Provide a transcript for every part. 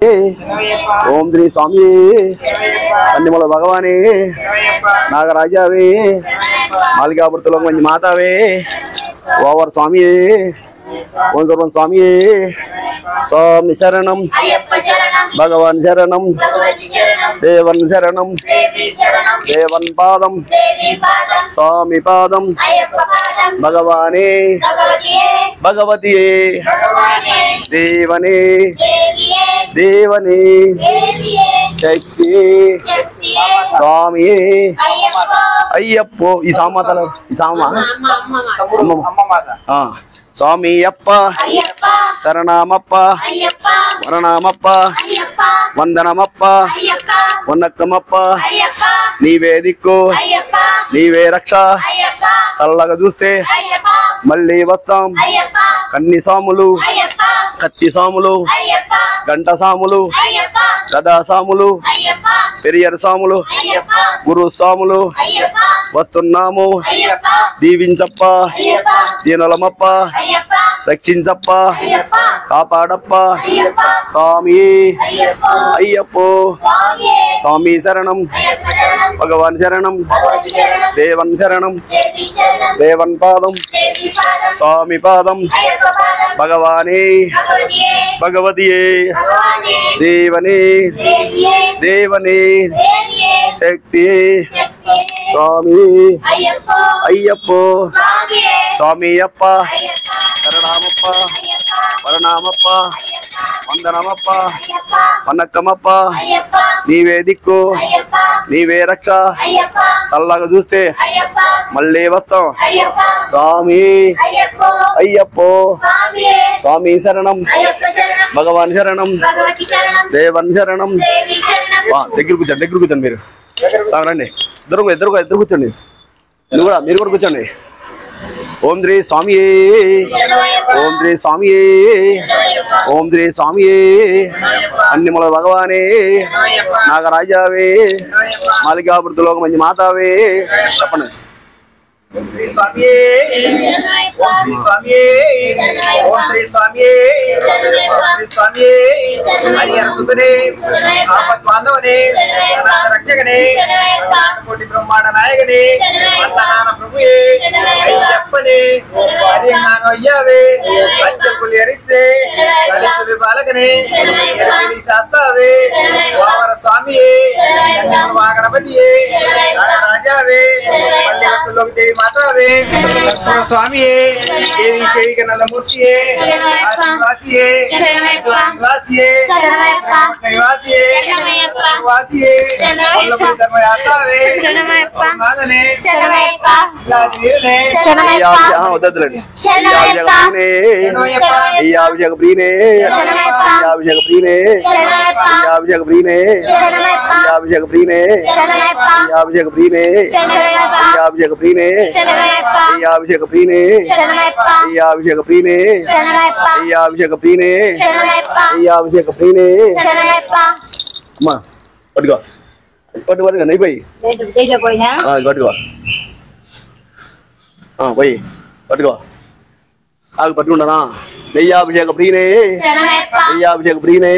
ओम श्री स्वामी कन्निमल भगवाने नागराजावे मालिकापुरतुलो मंచి मातावे ओवर स्वामी ओम सर्वं स्वामी स्वामी शरणं भगवान शरणं देवन शरणं देवन पादं स्वामी पादं भगवाने भगवतिये देवने देवने शक्ति स्वामी अय्यप्पो ई सामातल ई सामा हां स्वामी अप्प शरणमप्प वरणमप्प वंदनमप्प वन्नक्कमप्प नीवे दिक्कु नीवे रक्ष सल्लगा चूस्ते मल्ली वस्तां कन्नी सामुलु कत्ति सामुलु गंट सामुलु गदा सामुलु पेरियर सामुलु गुरु सामुलु वस्तुन्नामु दीविंचप्प दीनलमप्प रक्षिंचप्प कापाडप्प स्वामी अय्यप्पो स्वामी शरणं भगवान शरणं देवन शरणं देवन पादं स्वामी पादं भगवाने भगवतिये देवने देवने शक्ति स्वामी अय्यप्पो स्वामी अप्प शरणमप्प वरणमप्प वंदनमप्प वन्नक्कमप्प नीवे दिक्कु नीवे रक्ष सल्लगा चूस्ते मल्ली वस्तां स्वामी अय्यप्पो स्वामी शरणं भगवान शरणं देवन शरणं దగ్గర కూర్చోండి మీరు రండి ఇద్దరు కూర్చోండి మీరు కూడా కూర్చోండి ओम श्री स्वामी ओम श्री स्वामी ओम श्री स्वामी अन्निमल भगवाने नागराजावे मालिकापुरतुलो मंచి मातावे చెప్పండి ओम श्री स्वामी ओम श्री स्वामी ओम श्री स्वामी ओम श्री स्वामी हरिहर सुतने आपद बांधवने रक्षकने कोटि ब्रह्मांड नायकने अल्लाह प्रभुये अय्यप्पने हरिनाम अय्यावे अच्चल कुलियरिसे कलिचुल बालकने एरपली शास्तावे वावर स्वामीये कन्या गणपतिये राजावे मल्लिकापुरतुलो देवी मातावे स्वामी देवी सेविका नंदमूर्ति निवासी निवासी निवासी निवासी धर्मयातावे मादने उददलनी यावजगब्रीने यावजगब्रीने यावजगब्रीने यावजगब्रीने यावजगब्रीने यावजगब्रीने यावजगब्रीने यावजगब्रीने यावजगब्रीने यावजगब्रीने అమ్మా పట్టుకో नहीं भाई పట్టుకో పోయి పట్టుకో ఆగు పట్టుకుంటానా నెయ్యాభిషేకప్రీనే నెయ్యాభిషేకప్రీనే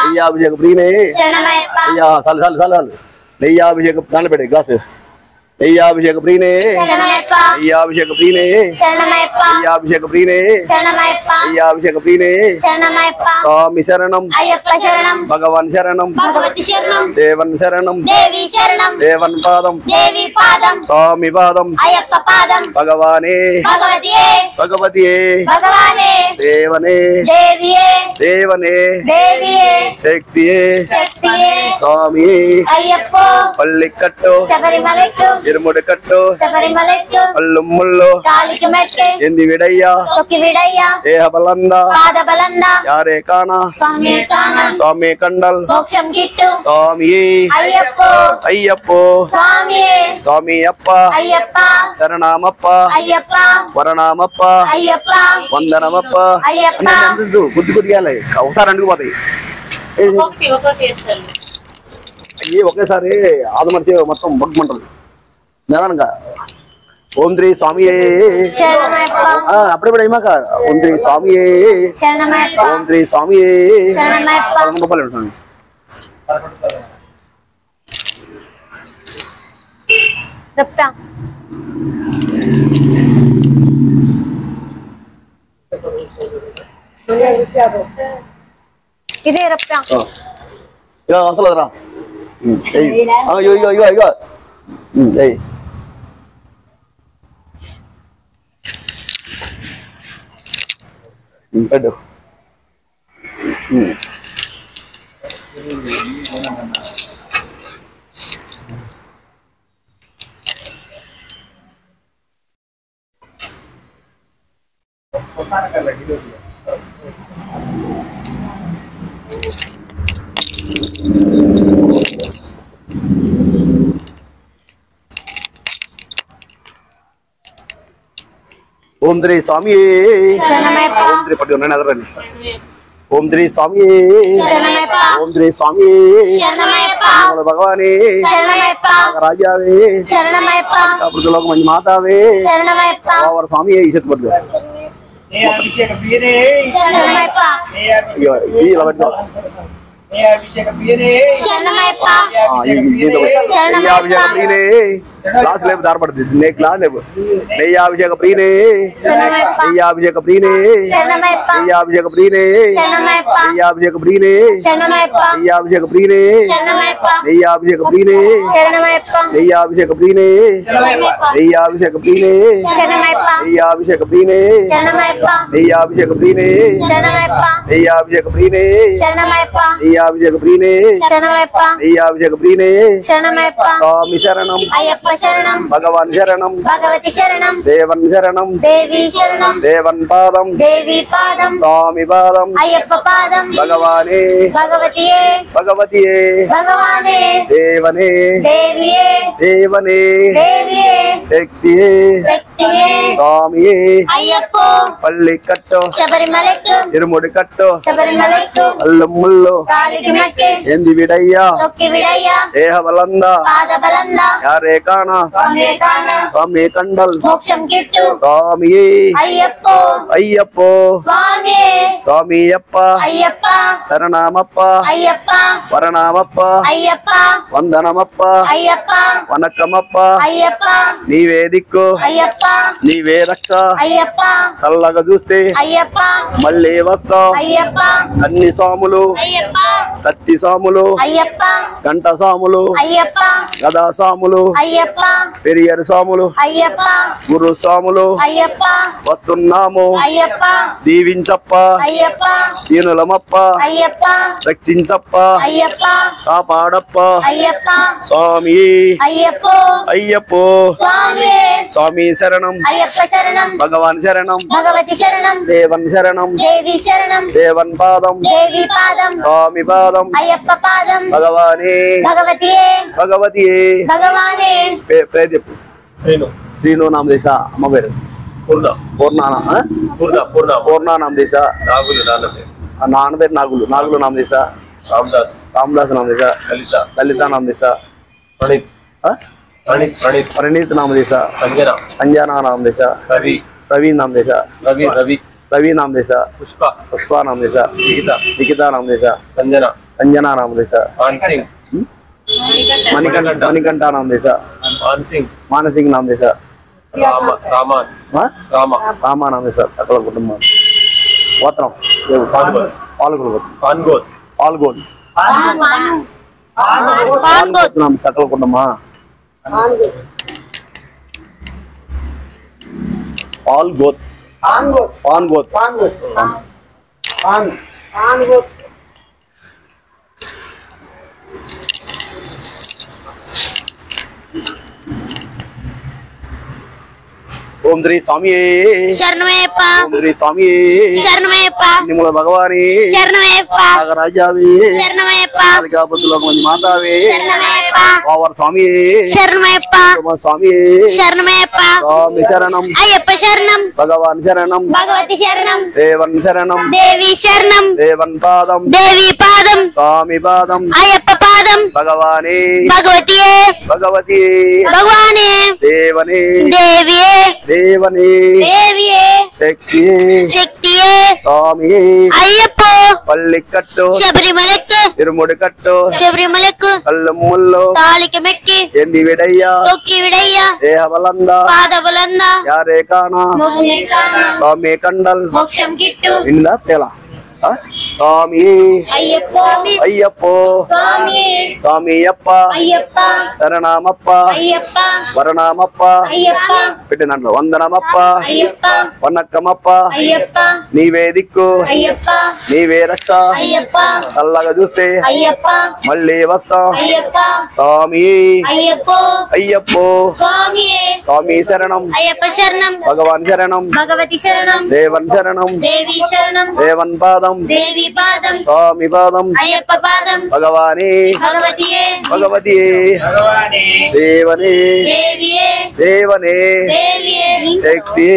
నెయ్యాభిషేకప్రీనే అయ్యా చాలు చాలు చాలు చాలు నెయ్యాభిషేక దాంట్లో పెట్టే గ్లాసు నెయ్యాభిషేకప్రీనే నెయ్యాభిషేకప్రీనే నెయ్యాభిషేకప్రీనే నెయ్యాభిషేకప్రీనే స్వామి శరణం భగవాన్ శరణం దేవన్ శరణం దేవన్ పాదం స్వామి పాదం భగవానే భగవతియే దేవనే దేవనే శక్తియే స్వామి పల్లికట్టు इरुमुड कट्टो अल्लु मुल्लो एंदी विडय्या देह बलंदा यारे काना स्वामी कंडल स्वामी अय्यप्पो स्वामी अप्प शरणमप्प वरणमप्प वंदनमप्प गुद्दि गुद्दियाले ఒకసారి అండుకు పోతాయి ఒకేసారి ఆదమర్చి మొత్తం బగ్గుమంటది నిదానంగా ఓం శ్రీ స్వామియే శరణమయ్యప్ప అప్పుడే పడేమాక ఓం శ్రీ స్వామియే శరణమయ్యప్ప ఓం శ్రీ స్వామియే శరణమయ్యప్ప 11 రూపాయలు ఉంటుంది రప్పా ఇదే రప్పా ఇగో అసలురా అయ్యో ఇగో ఇగో ఇగో ఏయ్ పెట్టు ఓం శ్రీ స్వామియే శరణమయ్యప్ప ఓం శ్రీ పట్టు నేను ఎదరండి ఓం శ్రీ స్వామియే శరణమయ్యప్ప ఓం శ్రీ స్వామియే శరణమయ్యప్ప భగవానే శరణమయ్యప్ప రాజావే శరణమయ్యప్ప అమృతలోక మంచి మాతావే శరణమయ్యప్ప వావర స్వామియే ఈశత్ పట్టు శరణమయ్యప్ప ఇలా పెట్టు శరణమయ్యప్ప నెయ్యాభిషేక ప్రియనే గ్లాస్ లేపు దారపడుతుంది నే గ్లాస్ లేపు నెయ్యాభిషేక ప్రియనే నెయ్యాభిషేక ప్రియనే శరణమయ్యప్ప నెయ్యాభిషేక ప్రియనే శరణమయ్యప్ప నెయ్యాభిషేక ప్రియనే శరణమయ్యప్ప నెయ్యాభిషేక ప్రియనే శరణమయ్యప్ప నెయ్యాభిషేక ప్రియనే శరణమయ్యప్ప నెయ్యాభిషేక ప్రియనే నెయ్యాభిషేక ప్రియనే శరణమయ్యప్ప నెయ్యాభిషేక ప్రియనే శరణమయ్యప్ప నెయ్యాభిషేక ప్రియనే శరణమయ్యప్ప నెయ్యాభిషేక ప్రియనే శరణమయ్యప్ప నెయ్యాభిషేక ప్రియనే శరణమయ్యప్ప నెయ్యాభిషేక ప్రియనే శరణమయ్యప్ప స్వామి శరణం అయ్యప్ప శరణం భగవాన్ శరణం భగవతి శరణం దేవన్ శరణం దేవి శరణం దేవన్ పాదం దేవి పాదం స్వామి పాదం అయ్యప్ప పాదం భగవానే భగవతియే భగవతియే భగవానే దేవనే దేవియే దేవనే దేవియే శక్తియే శక్తియే స్వామియే అయ్యప్ప పల్లి కట్టు శబరిమలెక్కు ఇరుముడి కట్టు శబరిమలెక్కు అల్లు ముళ్ళు కాలికి మెట్టి ఎంది విడయ్యా తొక్కి విడయ్యా దేహ బలంద పాద బలంద యారే కాణ స్వామి కాన స్వామి కండల్ మోక్షం కిట్టు స్వామియే అయ్యప్ప అయ్యప్పో స్వామి స్వామి అప్ప అయ్యప్ప శరణమప్ప అయ్యప్ప వరణమప్ప అయ్యప్ప వందనమప్ప అయ్యప్ప వనక్కమప్ప అయ్యప్ప నీవే దిక్కు అయ్యప్ప నీవే రక్ష అయ్యప్ప చల్లగా చూస్తే అయ్యప్ప మళ్ళీ వస్తావు అయ్యప్ప అన్ని సాములు అయ్యప్ప కత్తి సాములు అయ్యప్ప గంట సాములు అయ్యప్ప గదా సాములు అయ్యప్ప పెరియర్ సాములు అయ్యప్ప గురు సాములు అయ్యప్ప వస్తున్నాము అయ్యప్ప దీవించప్ప అయ్యప్ప దీనులమప్ప అయ్యప్ప రక్షించప్ప అయ్యప్ప కాపాడప్ప అయ్యప్ప స్వామి అయ్యప్ప అయ్యప్పో స్వామి స్వామి శరణం అయ్యప్ప శరణం భగవాన్ శరణం భగవతి శరణం దేవన్ శరణం దేవి శరణం దేవన్ పాదం దేవి పాదం స్వామి పాదం అయ్యప్ప పాదం భగవానే భగవతియే భగవతియే భగవానే పేరు చెప్పు శ్రీను శ్రీను నామ దేశ అమ్మ పేరు పూర్ణ పూర్ణాన పూర్ణ పూర్ణ పూర్ణ నామ దేశ నాగులు నాన్న పేరు నాన్న పేరు నాగులు నాగులు నామ దేశ రామదాస్ రామదాస్ నామ దేశ లలిత లలిత నామ దేశ ప్రణీత్ ప్రణీత్ ప్రణీత్ ప్రణీత్ నామ దేశ సంజన సంజనా నామ దేశ రవి రవి నామ దేశ రవి రవి రవి నామ దేశ పుష్ప పుష్ప నామ దేశ గీత నిఖిత నామ దేశ సంజన సంజనా నామ దేశ మాన్ సింగ్ మణికంఠ నామ దేశ మాన్ సింగ్ మానసింగ్ నామ దేశ రామాన్ రామ రామ నామ దేశ సకల కుటుంబం గోత్రం పాన్గోత్ పాల్గొలు పాన్గోత్ పాల్గొని పాన్గోత్ నామ సకల కుటుంబమా పాల్గోత్ పాన్గోత్ ఓం శ్రీ స్వామి శరణమయ్యప్ప ఓం శ్రీ స్వామి శరణమయ్యప్ప నిమ్మల భగవాని శరణమయ్యప్ప నాగరాజావి శరణమయ్యప్ప కాపతులకు మంచి మాతావి శరణమయ్యప్ప పవర్ స్వామి శరణమయ్యప్ప స్వామి శరణమయ్యప్ప స్వామి శరణం అయ్యప్ప శరణం భగవాన్ శరణం భగవతి శరణం దేవన్ శరణం దేవి శరణం దేవన్ పాదం దేవి పాదం స్వామి పాదం అయ్యప్ప పాదం భగవానే భగవతియే భగవతి భగవానే దేవనే దేవియే దేవనే దేవియే శక్తియే శక్తియే స్వామి అయ్యప్ప పల్లికట్టు శబరిమలக்கு ఇరుముడి కట్టు శబరిమలக்கு కళ్ళు ముళ్ళు తాళికి మెక్కి ఎంది విడయ్యా తొక్కి విడయ్యా దేహబలంద పాదబలంద యారే కానా స్వామి కండల్ మోక్షం గిట్టు ఇందా తేలా స్వామి అయ్యప్ప అయ్యప్పో స్వామి స్వామియప్ప అయ్యప్ప శరణమప్ప అయ్యప్ప వరణమప్ప అయ్యప్ప పెట్టిన దాంట్లో వందనమప్ప అయ్యప్ప వనక్కమప్ప అయ్యప్ప నీవే దిక్కు అయ్యప్ప నీవే రక్ష అయ్యప్ప చల్లగా చూస్తే అయ్యప్ప మళ్ళీ వస్తాం అయ్యప్ప స్వామి అయ్యప్ప అయ్యప్పో స్వామి స్వామి శరణం అయ్యప్ప శరణం భగవాన్ శరణం భగవతి శరణం దేవన్ శరణం దేవి శరణం దేవన్ పాదం దేవి పాదం స్వామి పాదం అయ్యప్ప పాదం భగవానే భగవతియే భగవతియే దేవనే దేవియే దేవనే దేవియే శక్తి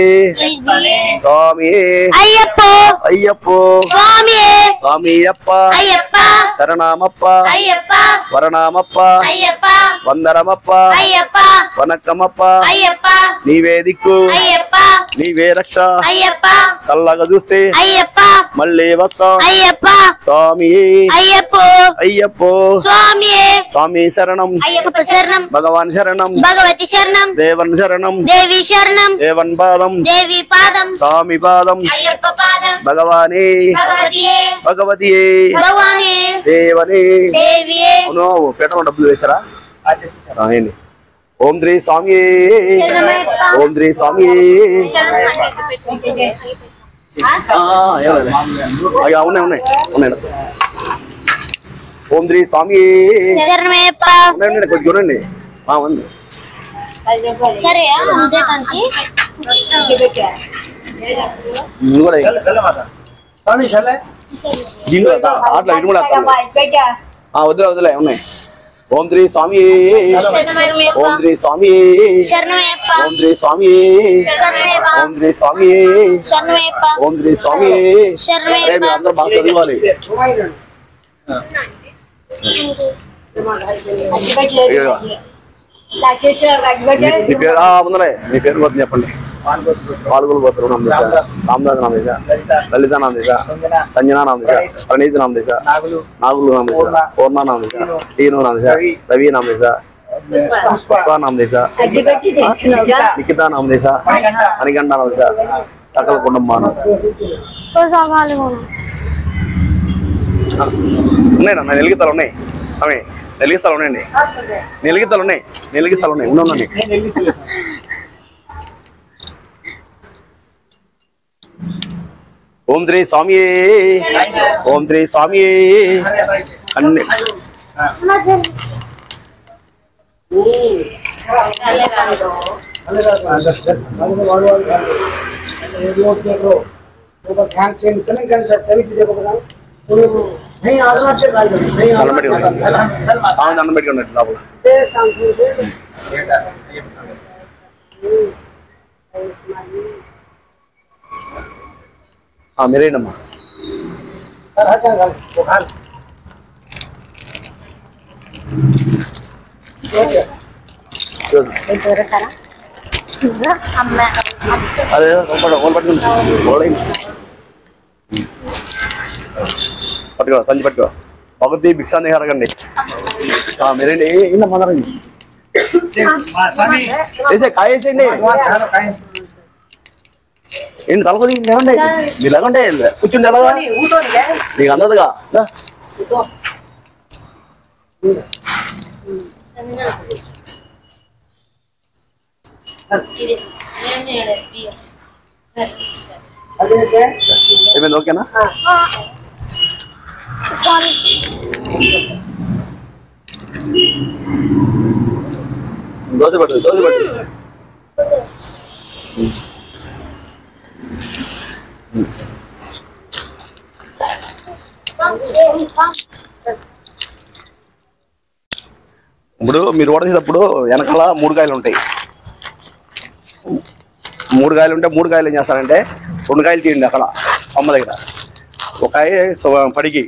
శక్తియే స్వామి అయ్యప్ప అయ్యప్పో స్వామియే స్వామియప్ప అయ్యప్ప శరణమప్ప అయ్యప్ప వరణమప్ప అయ్యప్ప వందరమప్ప అయ్యప్ప వనక్కమప్ప అయ్యప్ప నీవే దిక్కు అయ్యప్ప నీవే రక్ష అయ్యప్ప చల్లగా చూస్తే అయ్యప్ప మళ్ళీ వస్తాం అయ్యప్ప స్వామి అయ్యప్ప అయ్యప్పో స్వామియే స్వామి శరణం అయ్యప్ప శరణం భగవాన్ శరణం భగవతి శరణం దేవన్ శరణం దేవి శరణం దేవన్ పాదం దేవి పాదం స్వామి పాదం అయ్యప్ప పాదం భగవానే భగవతియే భగవతియే భగవానే దేవనే దేవియే అవును పెట్టడం డబ్బులు వేసారా ఏంటి ఓం శ్రీ స్వామి ఓం శ్రీ స్వామి ఉన్నాయి ఉన్నాయి ఉన్నాయి ఓం శ్రీ స్వామి శరణమయ్యప్ప ఉండండి కొంచెం చూడండి ఉంది సరే అదే కంచి ఇది కూడా దీంట్లో ఆటలో ఇది కూడా వదిలే వదిలే ఉన్నాయి ఓం శ్రీ స్వామి ఓం శ్రీ స్వామి శరణమయ్యప్ప ఓం శ్రీ స్వామి శరణమయ్యప్ప ఓం శ్రీ స్వామి శరణమయ్యప్ప ఓం శ్రీ స్వామి శరణమయ్యప్ప మీరు అందరూ బాగా చదివాలి మీ పేరు ఉందలే మీ పేరు పోతుంది చెప్పండి పాల్గొలు పోతారు రామదాస్ నామ దేశ లలిత నామ దేశ సంజనా నామ దేశ ప్రణీతి నామ దేశ నాగులు నామ దేశ పూర్ణ నామ దేశ శ్రీను నామ దేశ రవి నామ దేశ పుష్ప నామ దేశ నిఖిత నామ దేశ మణిగండ నామ దేశ సకల కుటుంబాలు ఉన్నాయి నా నెలిగితలు ఉన్నాయి అవి నెలిగిస్తాలు ఉన్నాయండి నెలిగితలు ఉన్నాయి నెలిగిస్తాలు ఉన్నాయి ఉండండి ఓం శ్రీ స్వామి ఓం శ్రీ స్వామి అన్ని దండం పెట్టుకున్నట్టు లోపల మీరేనమ్మా అదే పట్టుకో సంచి పట్టుకో ఒకటి భిక్షాన్ని అడగండి మీరేంటి ఏంటమ్మా వేసే కాయ వేసేయండి ఏంటి తలకొది లేవండి మీరు లేకుంటే కూర్చుండి ఎలాగా నీకు అందదుగా ఏమైంది ఓకేనా దోశ పట్టు దోశ పట్టు ఇప్పుడు మీరు ఓడేసేటప్పుడు వెనకాల 3 కాయలు ఉంటాయి 3 కాయలు ఉంటే 3 కాయలు ఏం చేస్తారంటే 2 కాయలు తీయండి అక్కడ అమ్మ దగ్గర ఒక కాయ పడికి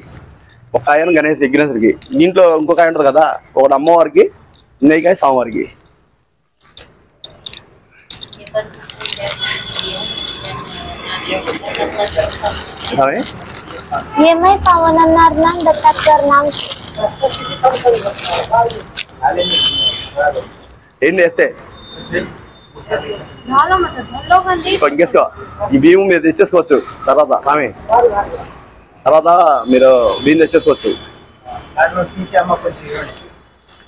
ఒక ఆయన గణేష్ విఘ్నేశ్వరికి, దీంట్లో ఇంకొక ఆయన ఉంటుంది కదా, ఒకటి అమ్మవారికి, ఇంకొక స్వామివారికి. ఏమై పవన్ అన్నారు నా దత్తాత్రేయ నామ ఏం చేస్తే ఇంకేసుకో, ఈ బియ్యం మీరు తెచ్చేసుకోవచ్చు. తర్వాత స్వామి తర్వాత మీరు బియ్యం తెచ్చేసుకోవచ్చు.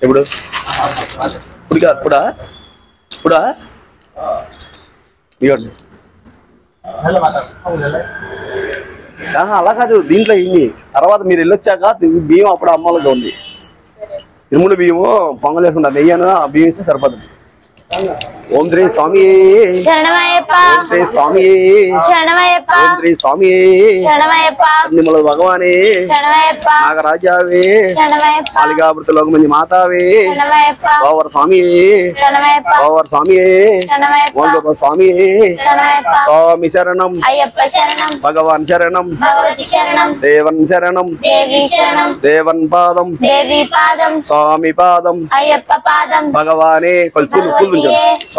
ఇప్పుడు ఇప్పుడు కాదు, ఇప్పుడా ఇవ్వండి. అలా కాదు, దీంట్లో ఇన్ని తర్వాత మీరు వెళ్ళొచ్చాక బియ్యం అప్పుడు అమ్మాలిగా ఉంది. తిరుమల బియ్యము పొంగల్ వేసుకుంటారు, నెయ్యను ఆ బియ్యం ఇస్తే సరిపోతుంది. ఓం శ్రీ స్వామి శరణమయ్యప్ప, ఓం శ్రీ స్వామి శరణమయ్యప్ప, ఓం శ్రీ స్వామి శరణమయ్యప్ప, నిమ్మల భగవానే, శరణమయ్యప్ప, నాగరాజావే, శరణమయ్యప్ప, కాళికామృతలోక మంది మాతావే, శరణమయ్యప్ప, ఓవర్ స్వామి శరణమయ్యప్ప, ఓవర్ స్వామి శరణమయ్యప్ప, ఓం స్వామి శరణమయ్యప్ప, స్వామి శరణం, అయ్యప్ప శరణం, భగవాన్ శరణం, భగవతి శరణం, దేవన్ శరణం, దేవి శరణం, దేవన్ పాదం, దేవి పాదం, స్వామి పాదం, అయ్యప్ప పాదం, భగవానే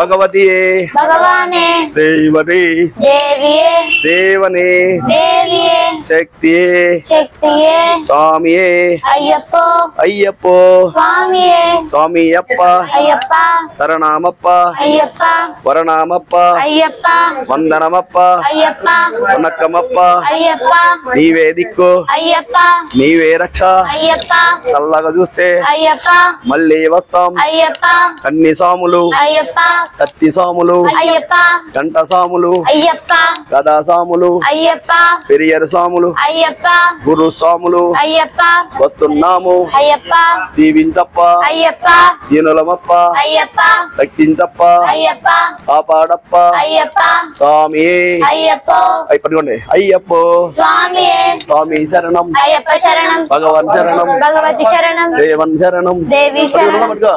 భగవతియే, భగవానే, దేవనే దేవియే, దేవనే, దేవియే, శక్తియే, శక్తియే, స్వామియే, అయ్యప్ప, అయ్యప్పో, స్వామియే, స్వామియప్ప, అయ్యప్ప, శరణామప్ప, అయ్యప్ప, వరణామప్ప, అయ్యప్ప, వందనమప్ప, అయ్యప్ప, వనక్కమప్ప, అయ్యప్ప, నీవే దిక్కు, అయ్యప్ప, నీవే రక్ష, అయ్యప్ప, చల్లగా చూస్తే అయ్యప్ప, మళ్ళీ వస్తాం. అయ్యప్ప, కన్ని సాములు, అయ్యప్ప, కత్తి సాములు, అయ్యప్ప, గంట సాములు, అయ్యప్ప, గదా సాములు, అయ్యప్ప, పెరియరు సాములు, అయ్యప్ప, గురు సాములు అయ్యప్ప, వస్తున్నాము. అయ్యప్ప, దీవించప్ప, అయ్యప్ప, దీనులమప్ప, అయ్యప్ప, రక్షించప్ప, అయ్యప్ప, కాపాడప్ప, అయ్యప్ప, స్వామి అయ్యప్ప, పట్టుకోండి. అయ్యప్పో, స్వామియే, స్వామి శరణం, అయ్యప్ప శరణం, భగవాన్ శరణం, భగవతి శరణం, దేవన్ శరణం, దేవి శరణం, పట్టుకో.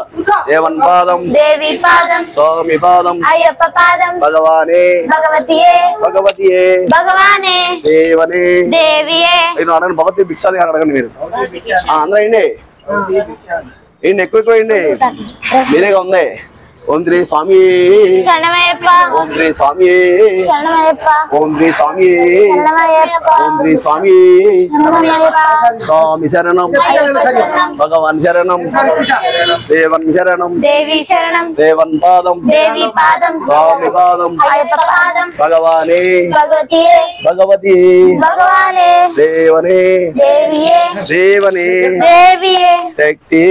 దేవన్ పాదం, దేవి పాదం, స్వామి పాదం, అయ్యప్ప పాదం, భగవానే, భగవతియే, భగవతియే, భగవానే, దేవనే, దేవియే, అడగండి. భగవతి భిక్షాది అడగండి మీరు. అందరూ ఏంటి ఏంటి ఎక్కువ ఏంటి మీరేగా ఉంది. ఓం శ్రీ స్వామి శరణమయ్యప్ప, ఓం శ్రీ స్వామి శరణమయ్యప్ప, ఓం శ్రీ స్వామి శరణమయ్యప్ప, ఓం శ్రీ స్వామి శరణమయ్యప్ప, స్వామి శరణం, అయ్యప్ప శరణం, భగవాన్ శరణం, దేవన్ శరణం, దేవి శరణం, దేవన్ పాదం, దేవి పాదం, స్వామి పాదం, అయ్యప్ప పాదం, భగవానే, భగవతియే, భగవతి, భగవానే, దేవనే, దేవియే, దేవనే, దేవియే, శక్తి,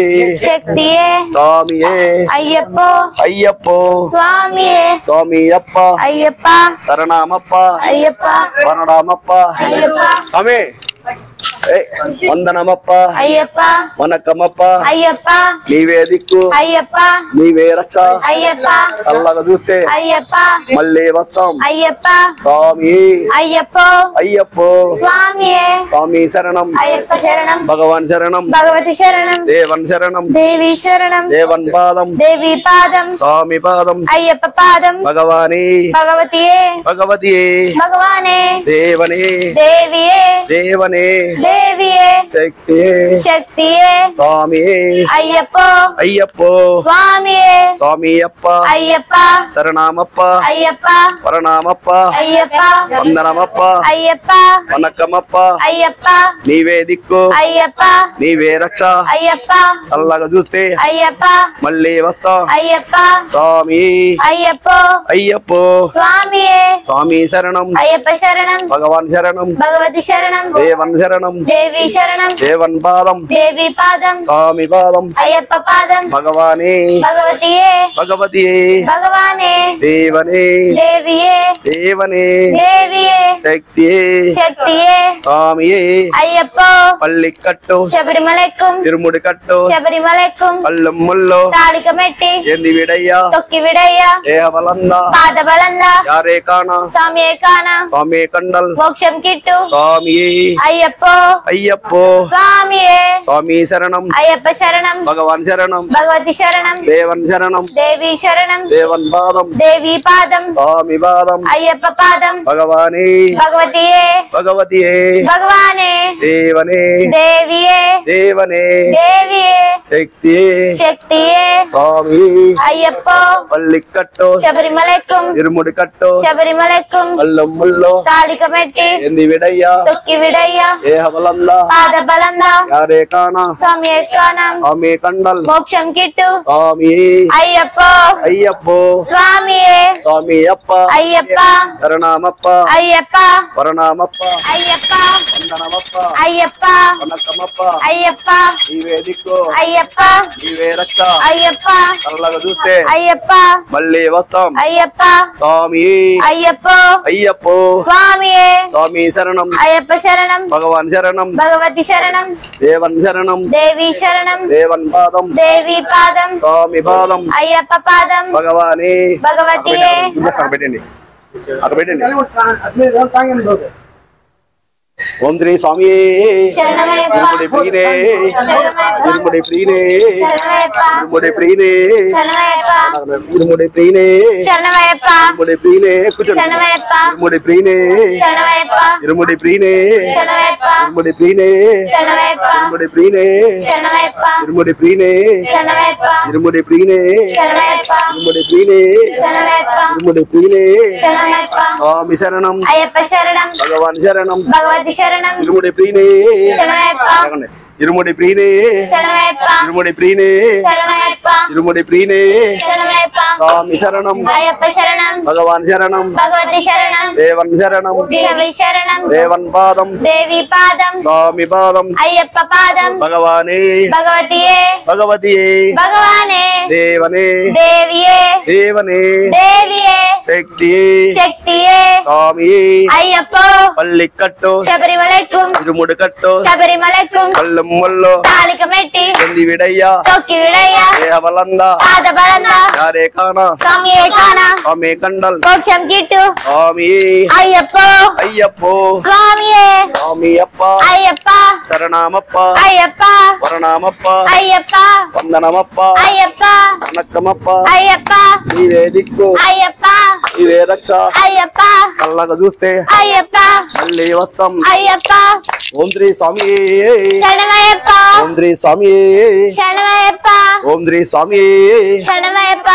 శక్తియే, స్వామియే, అయ్యప్ప, అయ్యప్పో, స్వామియే, స్వామి అప్ప, అయ్యప్ప, శరణామప్ప, అయ్యప్ప, వరణామప్ప, అయ్యప్ప, స్వామి వందనమప్ప, అయ్యప్ప, వనక్కమప్ప, అయ్యప్ప, నీవే దిక్కు, అయ్యప్ప, నీవే రక్ష, అయ్యప్ప, చల్లగా చూస్తే అయ్యప్ప, మళ్ళీ వస్తాం. అయ్యప్ప, స్వామి అయ్యప్ప, అయ్యప్పో, స్వామియే, స్వామి శరణం, అయ్యప్ప శరణం, భగవాన్ శరణం, భగవతి శరణం, దేవన్ శరణం, దేవి శరణం, దేవన్ పాదం, దేవి పాదం, స్వామి పాదం, అయ్యప్ప పాదం, భగవానే, భగవతియే, భగవతియే, భగవానే, దేవనే, దేవియే, దేవనే, దేవియే, శక్తి, శక్తియే, స్వామి, అయ్యప్ప, అయ్యప్పో, స్వామియే, స్వామి అప్ప, అయ్యప్ప, శరణామప్ప, అయ్యప్ప, వరణామప్ప, అయ్యప్ప, వందనమప్ప, అయ్యప్ప, వనక్కమప్ప, అయ్యప్ప, నీవే దిక్కు, అయ్యప్ప, నీవే రక్ష, అయ్యప్ప, చల్లగా చూస్తే అయ్యప్ప, మళ్ళీ వస్తాం. అయ్యప్ప, స్వామి అయ్యప్ప, అయ్యప్పో, స్వామియే, స్వామి శరణం, అయ్యప్ప శరణం, భగవాన్ శరణం, భగవతి శరణం, దేవన్ శరణం, దేవి శరణం, దేవన్ పాదం, దేవి పాదం, స్వామి పాదం, అయ్యప్ప పాదం, భగవానే, భగవతియే, భగవతియే, భగవానే, దేవనే, దేవియే, దేవనే, దేవియే, శక్తియే, శక్తియే, స్వామియే, అయ్యప్ప, పల్లి కట్టు, శబరిమలెక్కుం, తిరుముడి కట్టు, శబరిమలెక్కుం, పల్లెమ్ముల్లో తాళిక మెట్టి, ఏంది విడయ్యా, తొక్కి విడయ్య, దేహబలంద, పాద బలంద, యారే కాన, స్వామియే కాన, స్వామి కండల్, మోక్షం కిట్టు, స్వామియే, అయ్యప్ప, అయ్యప్పో స్వామియే స్వామి శరణం అయ్యప్ప శరణం భగవాన్ శరణం భగవతి శరణం దేవన్ శరణం దేవి శరణం దేవన్ పాదం దేవి పాదం స్వామి పాదం అయ్యప్ప పాదం భగవానే భగవతియే భగవతియే భగవానే దేవనే దేవియే దేవనే దేవియే శక్తియే శక్తియే స్వామి అయ్యప్ప పల్లికట్టో శబరిమలెక్కుం ఇరుముడి కట్టో శబరిమలెక్కుం అల్లమ్ముల్లో తాళిక మెట్టి ఎంది విడయ్యా తొక్కి విడయ్యా దేహ బలందా పాద బలందా యారే కానా స్వామి ఎక్కానం స్వామి కండల్ మోక్షం కిట్టు స్వామి అయ్యప్ప అయ్యప్పో స్వామియే స్వామి అప్ప అయ్యప్ప శరణమప్ప అయ్యప్ప వరణమప్ప అయ్యప్ప వందనమప్ప అయ్యప్ప వనకమప్ప అయ్యప్ప నీవే దిక్కు అయ్యప్ప నీవే రక్ష అయ్యప్ప కళ్ళగా చూస్తే అయ్యప్ప మళ్ళీ వస్తాం అయ్యప్ప స్వామి అయ్యప్ప అయ్యప్పో స్వామియే స్వామి శరణం అయ్యప్ప శరణం భగవాన్ శరణం భగవతి శరణం దేవన్ శరణం దేవి శరణం దేవన్ పాదం దేవి పాదం స్వామి పాదం అయ్యప్ప పాదం భగవానే భగవతియే అక్కడ పెట్టండి అక్కడ పెట్టండి ఓం శ్రీ స్వామి శరణమయ్యప్ప ఇరుముడి ప్రీనే ఇరుముడి ప్రీనే శరణమయ్యప్ప ఇరుముడి ప్రీనే శరణమయ్యప్ప ఇరుముడి ప్రీనే శరణమయ్యప్ప ఇరుముడి ప్రీనే కూర్చోండి శరణమయ్యప్ప ఇరుముడి ప్రీనే శరణమయ్యప్ప ఇరుముడి ప్రీనే శరణమయ్యప్ప ఇరుముడి ప్రీనే శరణమయ్యప్ప ఇరుముడి ప్రీనే శరణమయ్యప్ప ఇరుముడి ప్రీనే శరణమయ్యప్ప ఇరుముడి ప్రీనే శరణమయ్యప్ప ఇరుముడి ప్రీనే శరణమయ్యప్ప ఇరుముడి ప్రీనే శరణమయ్యప్ప స్వామి శరణం అయ్యప్ప శరణం భగవాన్ శరణం భగవతి శరణం ఇరుముడి ప్రీనే శరణమయ్యప్ప ఇరుముడి ప్రీనే శరణమయ్యప్ప ఇరుముడి ప్రీనే శరణమయ్యప్ప ఇరుముడి ప్రీనే శరణమయ్యప్ప స్వామి శరణం అయ్యప్ప శరణం భగవాన్ శరణం భగవతి శరణం దేవన్ శరణం దేవి శరణం దేవన్ పాదం దేవి పాదం స్వామి పాదం అయ్యప్ప పాదం భగవానే భగవతియే భగవతియే భగవానే దేవనే దేవియే దేవనే దేవియే శక్తియే శక్తియే స్వామి అయ్యప్ప పల్లికట్టో శబరిమలెక్కుం ఇరుముడి కట్టో శబరిమలెక్కుం అల్లమ్ముల్లో తాళిక మెట్టి ఎంది విడయ్యా తొక్కి విడయ్యా దేహ బలందా పాద బలందా యారే కానా స్వామి ఏకానా స్వామి కండల్ మోక్షం కిట్టు స్వామి అయ్యప్ప అయ్యప్పో స్వామియే స్వామి అప్ప అయ్యప్ప శరణమప్ప అయ్యప్ప వరణమప్ప అయ్యప్ప వందనమప్ప అయ్యప్ప వనకమప్ప అయ్యప్ప నీవే దిక్కు అయ్యప్ప నీవే రక్ష అయ్యప్ప కళ్ళగా చూస్తే అయ్యప్ప మళ్ళీ వస్తాం అయ్యప్ప ఓం శ్రీ స్వామి శరణమయ్యప్ప ఓం శ్రీ స్వామి శరణమయ్యప్ప ఓం శ్రీ స్వామి శరణమయ్యప్ప